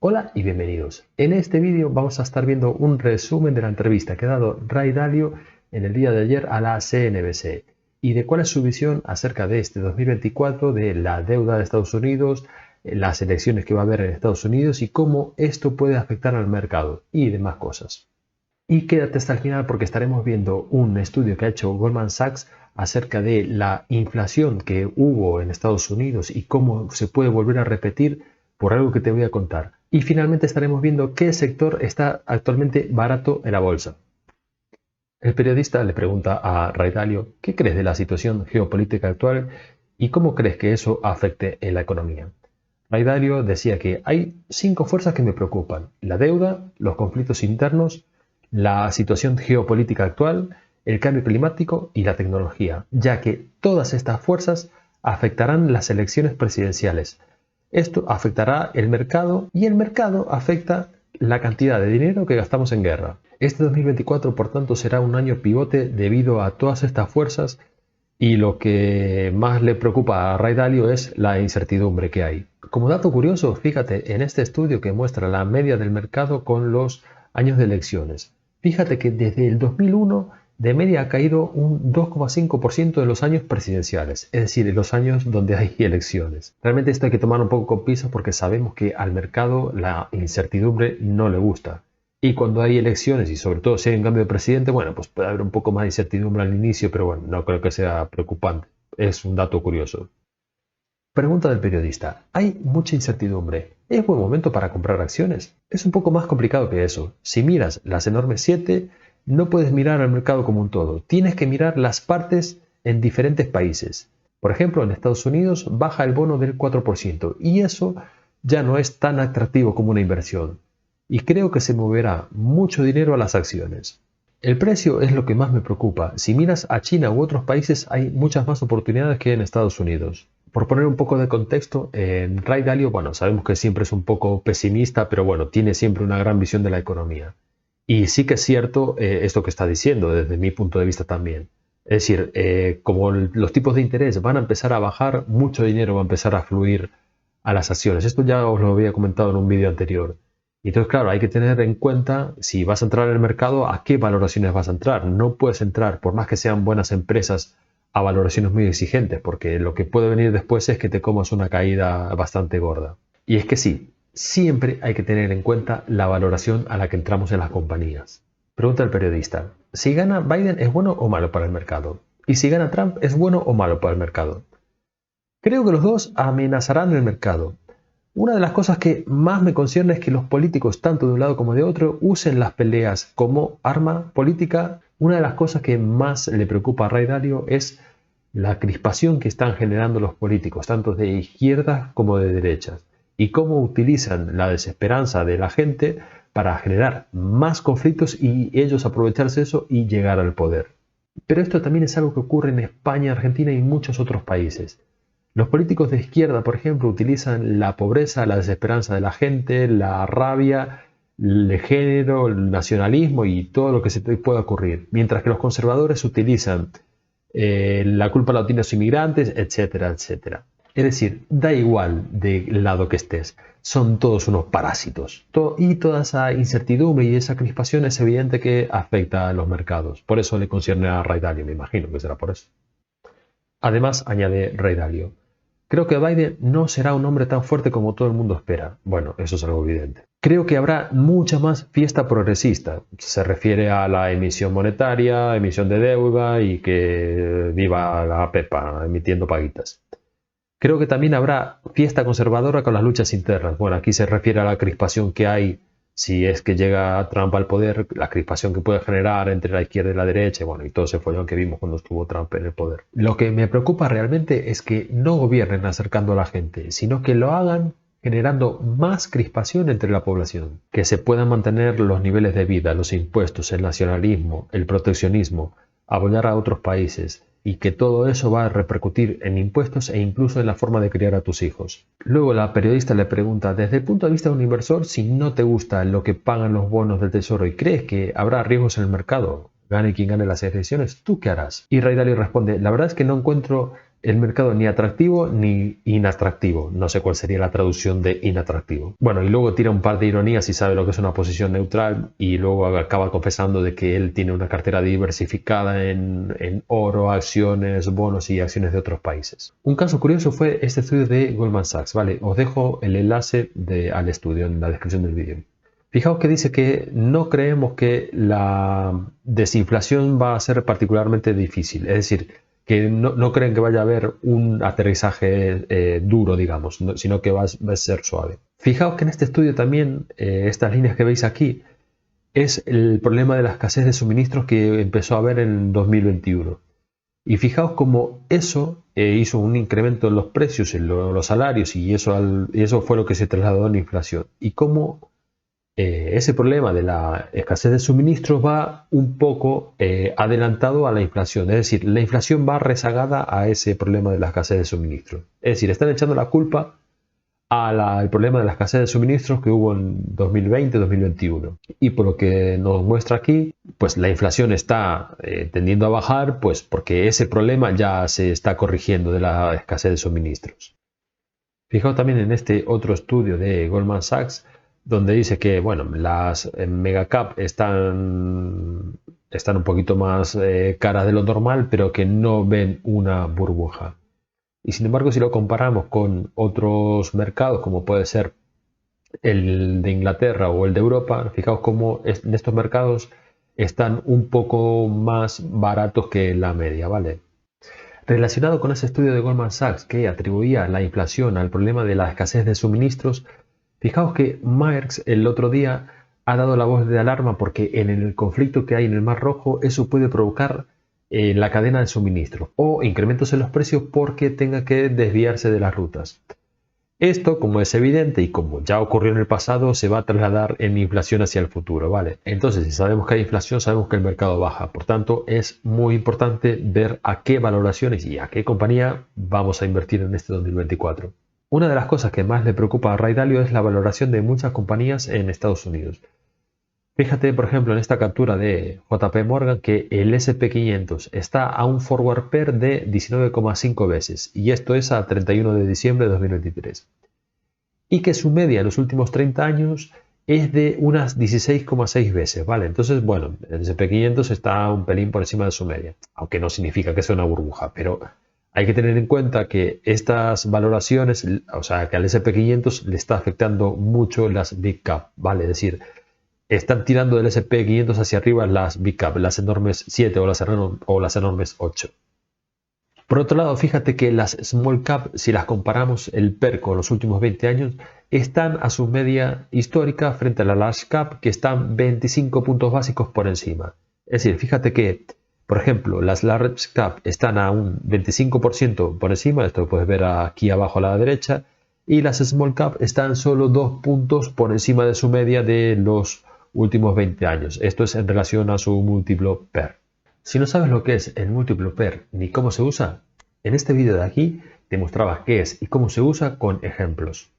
Hola y bienvenidos. En este vídeo vamos a estar viendo un resumen de la entrevista que ha dado Ray Dalio en el día de ayer a la CNBC y de cuál es su visión acerca de este 2024, de la deuda de Estados Unidos, las elecciones que va a haber en Estados Unidos y cómo esto puede afectar al mercado y demás cosas. Y quédate hasta el final porque estaremos viendo un estudio que ha hecho Goldman Sachs acerca de la inflación que hubo en Estados Unidos y cómo se puede volver a repetir por algo que te voy a contar. Y finalmente estaremos viendo qué sector está actualmente barato en la bolsa. El periodista le pregunta a Ray Dalio qué crees de la situación geopolítica actual y cómo crees que eso afecte en la economía. Ray Dalio decía que hay 5 fuerzas que me preocupan: la deuda, los conflictos internos, la situación geopolítica actual, el cambio climático y la tecnología, ya que todas estas fuerzas afectarán las elecciones presidenciales. Esto afectará el mercado y el mercado afecta la cantidad de dinero que gastamos en guerra. Este 2024, por tanto, será un año pivote debido a todas estas fuerzas y lo que más le preocupa a Ray Dalio es la incertidumbre que hay. Como dato curioso, fíjate en este estudio que muestra la media del mercado con los años de elecciones. Fíjate que desde el 2001 de media ha caído un 2,5% de los años presidenciales, es decir, en los años donde hay elecciones. Realmente esto hay que tomar un poco con pinzas porque sabemos que al mercado la incertidumbre no le gusta. Y cuando hay elecciones y sobre todo si hay un cambio de presidente, bueno, pues puede haber un poco más de incertidumbre al inicio, pero bueno, no creo que sea preocupante. Es un dato curioso. Pregunta del periodista: hay mucha incertidumbre. ¿Es buen momento para comprar acciones? Es un poco más complicado que eso. Si miras las enormes 7, no puedes mirar al mercado como un todo. Tienes que mirar las partes en diferentes países. Por ejemplo, en Estados Unidos baja el bono del 4% y eso ya no es tan atractivo como una inversión. Y creo que se moverá mucho dinero a las acciones. El precio es lo que más me preocupa. Si miras a China u otros países hay muchas más oportunidades que en Estados Unidos. Por poner un poco de contexto, en Ray Dalio, bueno, sabemos que siempre es un poco pesimista, pero bueno, tiene siempre una gran visión de la economía. Y sí que es cierto esto que está diciendo, desde mi punto de vista también. Es decir, como los tipos de interés van a empezar a bajar, mucho dinero va a empezar a fluir a las acciones. Esto ya os lo había comentado en un vídeo anterior. Y entonces, claro, hay que tener en cuenta si vas a entrar en el mercado, a qué valoraciones vas a entrar. No puedes entrar, por más que sean buenas empresas, a valoraciones muy exigentes, porque lo que puede venir después es que te comas una caída bastante gorda. Y es que sí, siempre hay que tener en cuenta la valoración a la que entramos en las compañías. Pregunta el periodista: si gana Biden, ¿es bueno o malo para el mercado? Y si gana Trump, ¿es bueno o malo para el mercado? Creo que los dos amenazarán el mercado. Una de las cosas que más me concierne es que los políticos, tanto de un lado como de otro, usen las peleas como arma política. Una de las cosas que más le preocupa a Ray Dalio es la crispación que están generando los políticos, tanto de izquierdas como de derechas, y cómo utilizan la desesperanza de la gente para generar más conflictos y ellos aprovecharse de eso y llegar al poder. Pero esto también es algo que ocurre en España, Argentina y muchos otros países. Los políticos de izquierda, por ejemplo, utilizan la pobreza, la desesperanza de la gente, la rabia, el género, el nacionalismo y todo lo que se te pueda ocurrir, mientras que los conservadores utilizan la culpa la tienen los inmigrantes, etcétera, etcétera. Es decir, da igual del lado que estés, son todos unos parásitos. Y toda esa incertidumbre y esa crispación es evidente que afecta a los mercados. Por eso le concierne a Ray Dalio, me imagino que será por eso. Además, añade Ray Dalio: creo que Biden no será un hombre tan fuerte como todo el mundo espera. Bueno, eso es algo evidente. Creo que habrá mucha más fiesta progresista. Se refiere a la emisión monetaria, emisión de deuda y que viva la Pepa emitiendo paguitas. Creo que también habrá fiesta conservadora con las luchas internas. Bueno, aquí se refiere a la crispación que hay si es que llega Trump al poder, la crispación que puede generar entre la izquierda y la derecha, bueno, y todo ese follón que vimos cuando estuvo Trump en el poder. Lo que me preocupa realmente es que no gobiernen acercando a la gente, sino que lo hagan generando más crispación entre la población, que se puedan mantener los niveles de vida, los impuestos, el nacionalismo, el proteccionismo, apoyar a otros países, y que todo eso va a repercutir en impuestos e incluso en la forma de criar a tus hijos. Luego la periodista le pregunta: desde el punto de vista de un inversor, si no te gusta lo que pagan los bonos del tesoro y crees que habrá riesgos en el mercado, gane quien gane las elecciones, ¿tú qué harás? Y Ray Dalio responde: la verdad es que no encuentro el mercado ni atractivo ni inatractivo. No sé cuál sería la traducción de inatractivo. Bueno, y luego tira un par de ironías y sabe lo que es una posición neutral y luego acaba confesando de que él tiene una cartera diversificada en oro, acciones, bonos y acciones de otros países. Un caso curioso fue este estudio de Goldman Sachs. Vale, os dejo el enlace al estudio en la descripción del vídeo. Fijaos que dice que no creemos que la desinflación va a ser particularmente difícil. Es decir, que no creen que vaya a haber un aterrizaje duro, digamos, sino que va a ser suave. Fijaos que en este estudio también, estas líneas que veis aquí, es el problema de la escasez de suministros que empezó a haber en 2021. Y fijaos cómo eso hizo un incremento en los precios, en los salarios, y eso fue lo que se trasladó en la inflación. Y cómo ese problema de la escasez de suministros va un poco adelantado a la inflación. Es decir, la inflación va rezagada a ese problema de la escasez de suministros. Es decir, están echando la culpa al problema de la escasez de suministros que hubo en 2020-2021. Y por lo que nos muestra aquí, pues la inflación está tendiendo a bajar, pues porque ese problema ya se está corrigiendo de la escasez de suministros. Fijaos también en este otro estudio de Goldman Sachs, donde dice que bueno, las megacap están un poquito más caras de lo normal, pero que no ven una burbuja. Y sin embargo, si lo comparamos con otros mercados, como puede ser el de Inglaterra o el de Europa, fijaos cómo en estos mercados están un poco más baratos que la media, ¿vale? Relacionado con ese estudio de Goldman Sachs que atribuía la inflación al problema de la escasez de suministros, fijaos que Maersk el otro día ha dado la voz de alarma porque en el conflicto que hay en el Mar Rojo eso puede provocar la cadena de suministro o incrementos en los precios porque tenga que desviarse de las rutas. Esto, como es evidente y como ya ocurrió en el pasado, se va a trasladar en inflación hacia el futuro, ¿vale? Entonces, si sabemos que hay inflación, sabemos que el mercado baja. Por tanto, es muy importante ver a qué valoraciones y a qué compañía vamos a invertir en este 2024. Una de las cosas que más le preocupa a Ray Dalio es la valoración de muchas compañías en Estados Unidos. Fíjate, por ejemplo, en esta captura de JP Morgan que el S&P 500 está a un forward PER de 19,5 veces y esto es a 31 de diciembre de 2023. Y que su media en los últimos 30 años es de unas 16,6 veces, ¿vale? Entonces, bueno, el S&P 500 está un pelín por encima de su media, aunque no significa que sea una burbuja, pero hay que tener en cuenta que estas valoraciones, o sea, que al S&P 500 le está afectando mucho las Big Cap, ¿vale? Es decir, están tirando del S&P 500 hacia arriba las Big Cap, las enormes 7 o las enormes 8. Por otro lado, fíjate que las Small Cap, si las comparamos el PER con los últimos 20 años, están a su media histórica frente a la Large Cap, que están 25 puntos básicos por encima. Es decir, fíjate que, por ejemplo, las Large Cap están a un 25% por encima, esto lo puedes ver aquí abajo a la derecha, y las Small Cap están solo 2 puntos por encima de su media de los últimos 20 años. Esto es en relación a su múltiplo PER. Si no sabes lo que es el múltiplo PER ni cómo se usa, en este vídeo de aquí te mostraba qué es y cómo se usa con ejemplos.